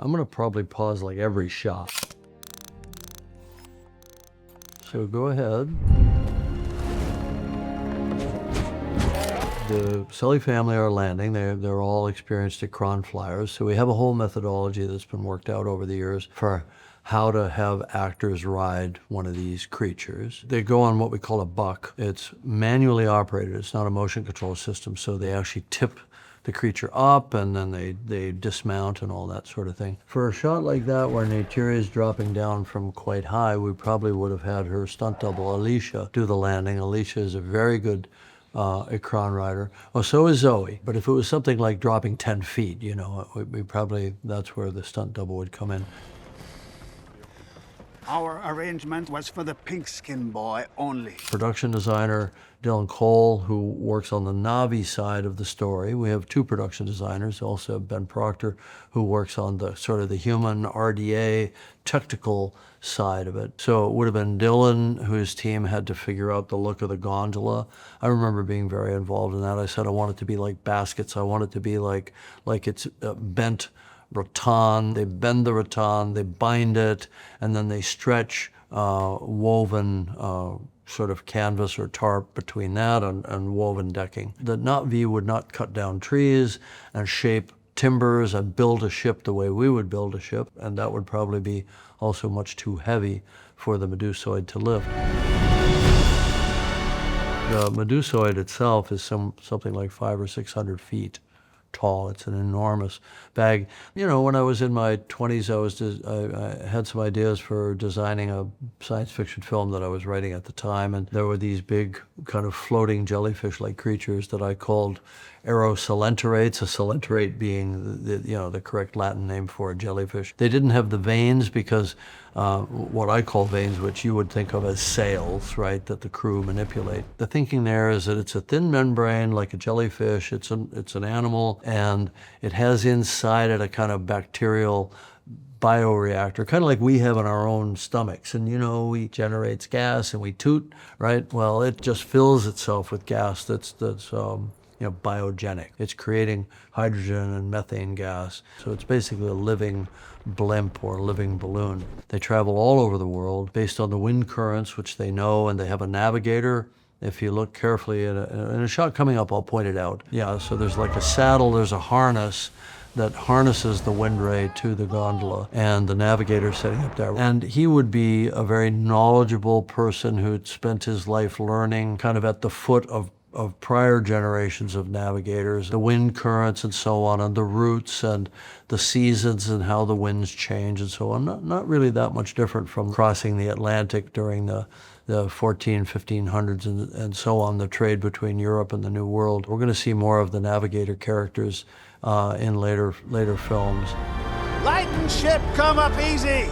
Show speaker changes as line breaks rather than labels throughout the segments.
I'm gonna probably pause like every shot. So go ahead. The Sully family are landing. They're all experienced Ikran flyers. So we have a whole methodology that's been worked out over the years for how to have actors ride one of these creatures. They go on what we call a buck. It's manually operated. It's not a motion control system. So they actually tip the creature up and then they dismount and all that sort of thing. For a shot like that where Neytiri is dropping down from quite high, we probably would have had her stunt double Alicia do the landing. Alicia is a very good Ikran rider. Well, so is Zoe. But if it was something like dropping 10 feet, you know, we probably, that's where the stunt double would come in.
Our arrangement was for the pink-skin boy only.
Production designer Dylan Cole, who works on the Navi side of the story. We have two production designers, also Ben Proctor, who works on the sort of the human RDA technical side of it. So it would have been Dylan, whose team had to figure out the look of the gondola. I remember being very involved in that. I said I want it to be like baskets. I want it to be like it's bent rattan. They bend the rattan, they bind it, and then they stretch woven sort of canvas or tarp between that and woven decking. The Navi would not cut down trees and shape timbers and build a ship the way we would build a ship, and that would probably be also much too heavy for the Medusoid to lift. The Medusoid itself is something like 500 or 600 feet tall. It's an enormous bag. You know, when I was in my 20s, I had some ideas for designing a science fiction film that I was writing at the time, and there were these big kind of floating jellyfish-like creatures that I called aerosolenterates, a solenterate being the correct Latin name for a jellyfish. They didn't have the veins because what I call veins, which you would think of as sails, right, that the crew manipulate. The thinking there is that it's a thin membrane like a jellyfish. It's an animal, and it has inside it a kind of bacterial bioreactor, kind of like we have in our own stomachs. And, you know, we generates gas and we toot, right? Well, it just fills itself with gas that's biogenic. It's creating hydrogen and methane gas. So it's basically a living blimp or living balloon. They travel all over the world based on the wind currents, which they know, and they have a navigator. If you look carefully in a shot coming up, I'll point it out. Yeah, so there's like a saddle, there's a harness that harnesses the wind ray to the gondola, and the navigator sitting up there. And he would be a very knowledgeable person who'd spent his life learning kind of at the foot of prior generations of navigators, the wind currents and so on, and the routes and the seasons and how the winds change and so on. Not really that much different from crossing the Atlantic during the 1500s and so on, the trade between Europe and the New World. We're going to see more of the navigator characters in later films.
Lighten ship, come up easy!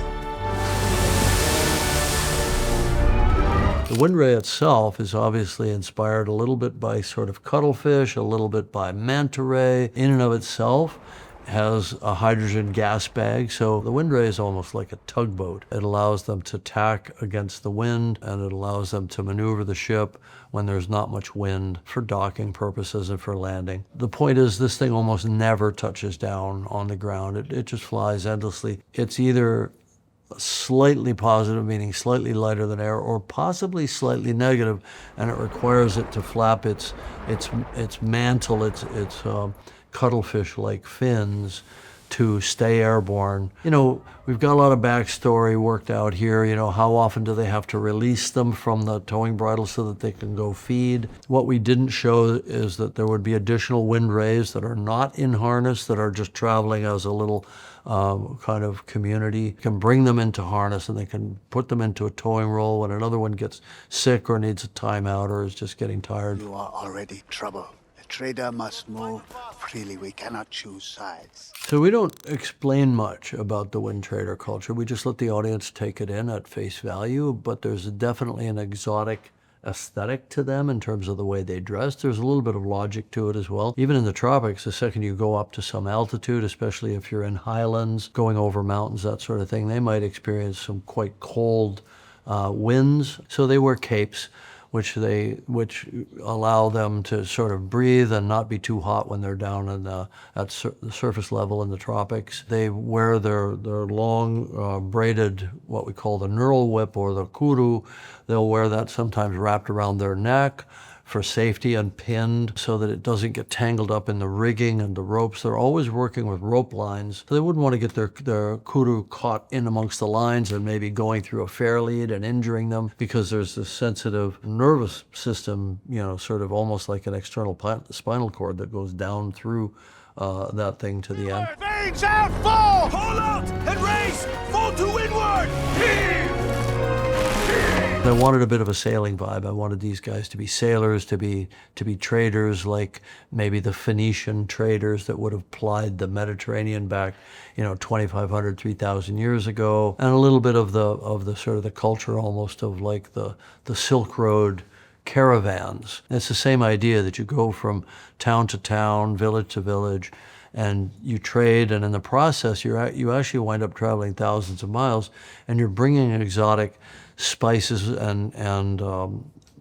The wind ray itself is obviously inspired a little bit by sort of cuttlefish, a little bit by manta ray. In and of itself has a hydrogen gas bag, so the wind ray is almost like a tugboat. It allows them to tack against the wind, and it allows them to maneuver the ship when there's not much wind for docking purposes and for landing. The point is, this thing almost never touches down on the ground. It just flies endlessly. It's either slightly positive, meaning slightly lighter than air, or possibly slightly negative, and it requires it to flap its mantle, its cuttlefish-like fins to stay airborne. You know, we've got a lot of backstory worked out here. You know, how often do they have to release them from the towing bridle so that they can go feed? What we didn't show is that there would be additional wind rays that are not in harness, that are just traveling as a little kind of community. You can bring them into harness and they can put them into a towing roll when another one gets sick or needs a timeout or is just getting tired.
You are already trouble. A trader must move freely. We cannot choose sides.
So we don't explain much about the wind trader culture. We just let the audience take it in at face value, but there's definitely an exotic aesthetic to them in terms of the way they dress. There's a little bit of logic to it as well. Even in the tropics, the second you go up to some altitude, especially if you're in highlands, going over mountains, that sort of thing, they might experience some quite cold winds. So they wear capes. which allow them to sort of breathe and not be too hot when they're down in the surface level in the tropics. They wear their long braided, what we call the knurl whip or the kuru. They'll wear that sometimes wrapped around their neck for safety and pinned so that it doesn't get tangled up in the rigging and the ropes. They're always working with rope lines. So they wouldn't want to get their kuru caught in amongst the lines and maybe going through a fair lead and injuring them, because there's this sensitive nervous system, sort of almost like an external spinal cord that goes down through that thing to the end.
Veins out, fall! Hold out and race! Fall to windward! Heave!
I wanted a bit of a sailing vibe. I wanted these guys to be sailors, to be traders, like maybe the Phoenician traders that would have plied the Mediterranean back, 2,500, 3,000 years ago, and a little bit of the sort of the culture almost of like the Silk Road caravans. It's the same idea that you go from town to town, village to village, and you trade, and in the process you actually wind up traveling thousands of miles, and you're bringing exotic spices and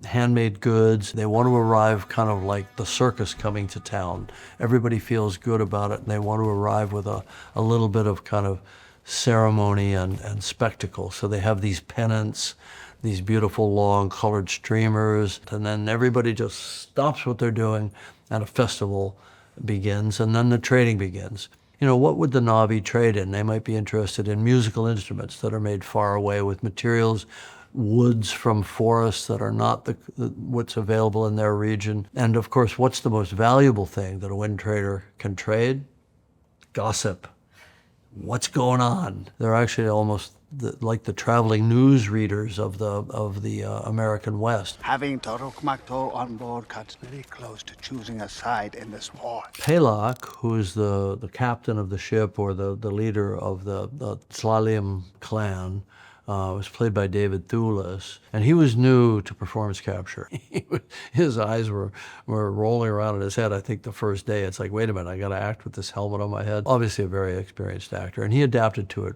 handmade goods. They want to arrive kind of like the circus coming to town. Everybody feels good about it, and they want to arrive with a little bit of kind of ceremony and spectacle. So they have these pennants, these beautiful long colored streamers, and then everybody just stops what they're doing and a festival begins, and then the trading begins. What would the Na'vi trade in? They might be interested in musical instruments that are made far away with materials, woods from forests that are not what's available in their region. And of course, what's the most valuable thing that a wind trader can trade? Gossip. What's going on? They're actually almost like the traveling news readers of the American West.
Having Torokmakto on board cuts very close to choosing a side in this war.
Pelak, who is the captain of the ship or the leader of the Tlalim clan, was played by David Thewlis, and he was new to performance capture. His eyes were rolling around in his head, I think, the first day. It's like, wait a minute, I got to act with this helmet on my head. Obviously a very experienced actor, and he adapted to it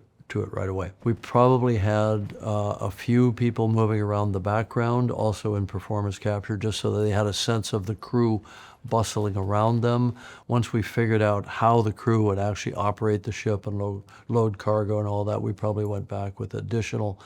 right away. We probably had a few people moving around the background, also in performance capture, just so that they had a sense of the crew bustling around them. Once we figured out how the crew would actually operate the ship and load cargo and all that, we probably went back with additional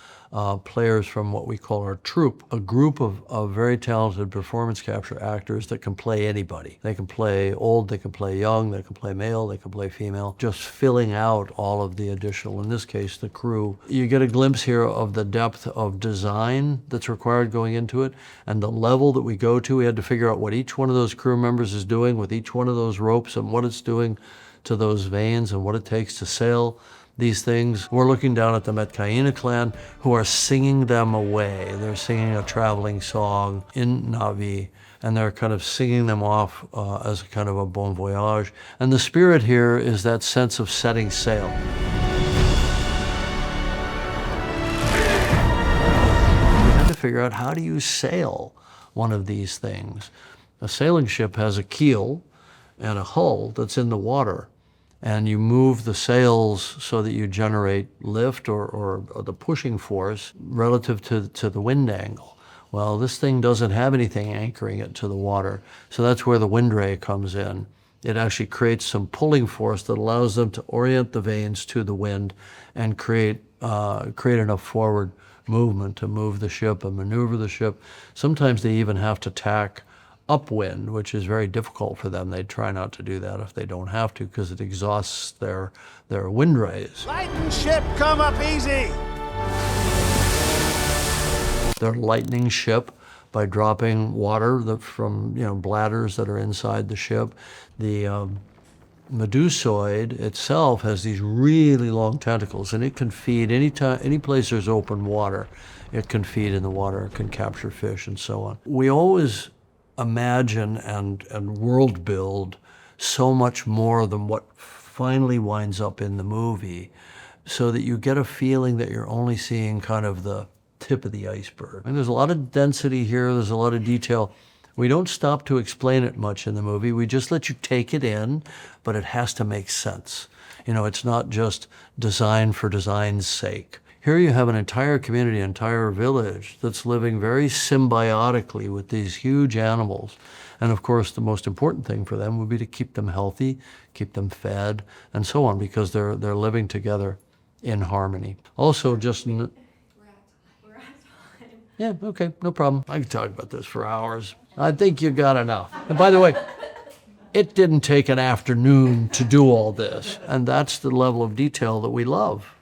players from what we call our troupe, a group of very talented performance capture actors that can play anybody. They can play old, they can play young, they can play male, they can play female, just filling out all of the additional, in this case, the crew. You get a glimpse here of the depth of design that's required going into it, and the level that we go to. We had to figure out what each one of those crew members is doing with each one of those ropes and what it's doing to those veins and what it takes to sail these things. We're looking down at the Metkayina clan, who are singing them away. They're singing a traveling song in Na'vi, and they're kind of singing them off as a kind of a bon voyage. And the spirit here is that sense of setting sail. We had to figure out, how do you sail one of these things? A sailing ship has a keel and a hull that's in the water, and you move the sails so that you generate lift or the pushing force relative to the wind angle. Well, this thing doesn't have anything anchoring it to the water, so that's where the wind ray comes in. It actually creates some pulling force that allows them to orient the vanes to the wind and create enough forward movement to move the ship and maneuver the ship. Sometimes they even have to tack upwind, which is very difficult for them. They try not to do that if they don't have to, because it exhausts their wind rays.
Lighten ship, come up easy!
They're lightening ship by dropping water from bladders that are inside the ship. The Medusoid itself has these really long tentacles, and it can feed any place there's open water. It can feed in the water, it can capture fish and so on. We always imagine and world build so much more than what finally winds up in the movie, so that you get a feeling that you're only seeing kind of the tip of the iceberg. And there's a lot of density here, there's a lot of detail. We don't stop to explain it much in the movie. We just let you take it in, but it has to make sense. It's not just design for design's sake. Here you have an entire community, entire village that's living very symbiotically with these huge animals. And of course, the most important thing for them would be to keep them healthy, keep them fed, and so on, because they're living together in harmony. Also, yeah, okay, no problem. I can talk about this for hours. I think you got enough. And by the way, it didn't take an afternoon to do all this, and that's the level of detail that we love.